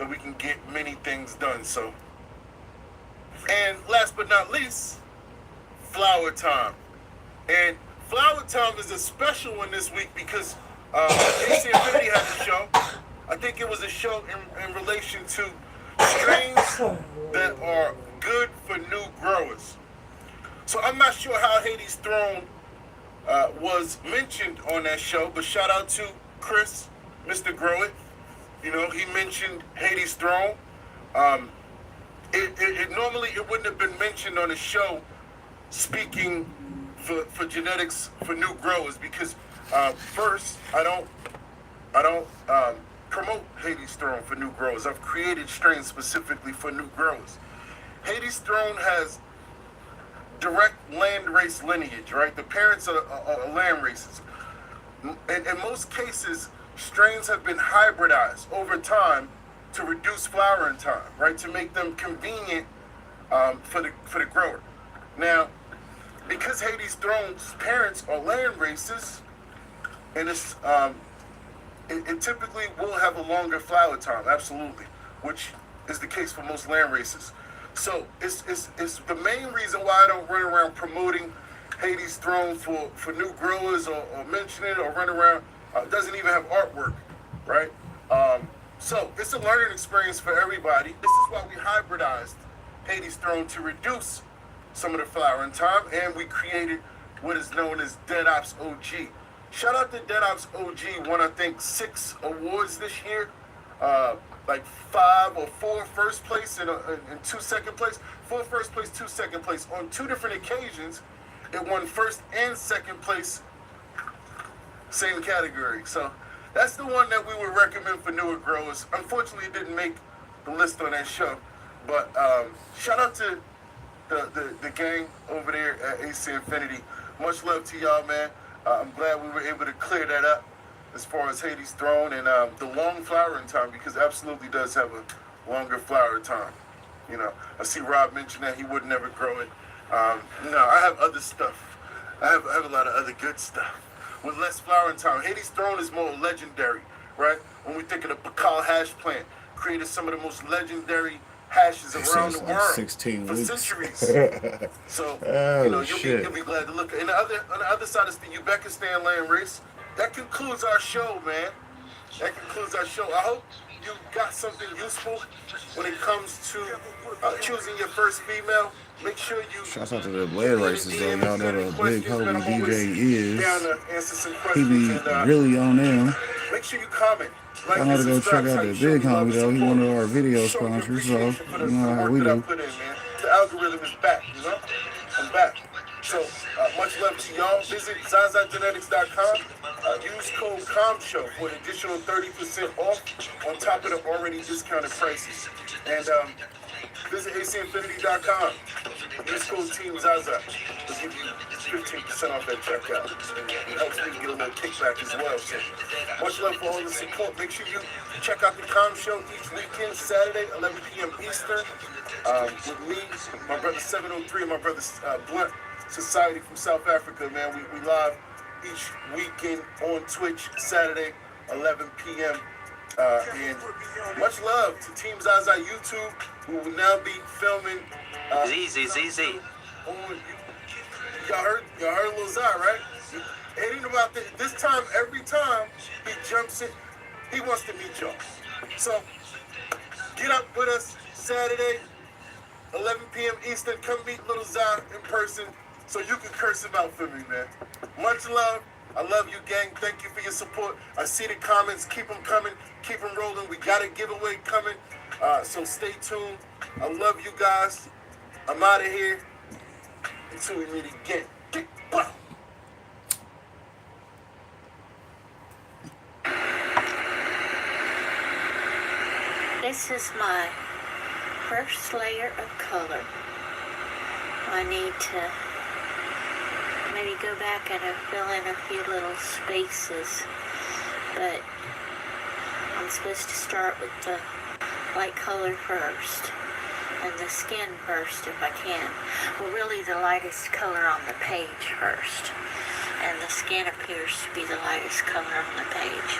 that we can get many things done. So, and last but not least, flower time. And flower time is a special one this week because AC Infinity had a show. I think it was a show in relation to strains that are good for new growers. So I'm not sure how Hades Throne was mentioned on that show, but shout out to Chris, Mr. Grow It. You know, he mentioned Hades Throne. Normally it wouldn't have been mentioned on the show speaking for genetics for new growers because first I don't promote Hades Throne for new growers. I've created strains specifically for new growers. Hades Throne has direct land race lineage, right? The parents are land races. In most cases, strains have been hybridized over time to reduce flowering time, right? To make them convenient for the grower. Now, because Hades Throne's parents are land races, and it typically will have a longer flower time, absolutely, which is the case for most land races. So it's the main reason why I don't run around promoting Hades Throne for new growers or mention it or run around. Doesn't even have artwork, right? So it's a learning experience for everybody. This is why we hybridized Hades Throne to reduce some of the flowering time, and we created what is known as Dead Ops OG. Shout out to Dead Ops OG, won I think 6 awards this year, like 5 or 4 first place and 2 second place. 4 first place, 2 second place. On 2 different occasions, it won first and second place, same category. So that's the one that we would recommend for newer growers. Unfortunately, it didn't make the list on that show, but shout out to the gang over there at AC Infinity. Much love to y'all, man. I'm glad we were able to clear that up as far as Hades Throne and the long flowering time, because it absolutely does have a longer flower time. You know, I see Rob mention that he would never grow it. No, I have other stuff. I have a lot of other good stuff with less flowering time. Hades Throne is more legendary, right? When we think of the Bacal hash plant, created some of the most legendary hashes around the world 16 for weeks. centuries. So Oh, you know, you'll be glad to look. And on the other side is the Uzbekistan land race. That concludes our show, man. That concludes our show. I hope you got something useful when it comes to choosing your first female. Make sure you. Shouts out to the land races, though. Y'all know the big homie DJ down is. to answer some He questions. be really on them. Make sure you comment. Like I know to and go subscribe. check out the big homie, though. He one of our video sponsors, so you know how we do. The algorithm is back, you know? I'm back. So, much love to y'all. Visit ZazaGenetics.com. Use code COMSHOW for an additional 30% off on top of the already discounted prices. And visit ACInfinity.com. Use code Team Zaza to give you 15% off that checkout. It helps me get a little kickback as well. So, much love for all the support. Make sure you check out the Com Show each weekend, Saturday, 11 p.m. Eastern, with me, my brother 703, and my brother Blunt Society from South Africa, man. We live each weekend on Twitch, Saturday, 11 p.m. And much love to Team Zaza YouTube, who will now be filming. ZZ. Y'all heard Lil Zai, right? It ain't about this time. Every time he jumps in, he wants to meet y'all. So get up with us Saturday, 11 p.m. Eastern. Come meet Lil Zai in person, so you can curse him out for me, man. Much love. I love you, gang. Thank you for your support. I see the comments. Keep them coming. Keep them rolling. We got a giveaway coming, so stay tuned. I love you guys. I'm out of here until we meet again. This is my first layer of color. I need to maybe go back and fill in a few little spaces, but I'm supposed to start with the light color first and the skin first if I can. Well, really the lightest color on the page first, and the skin appears to be the lightest color on the page.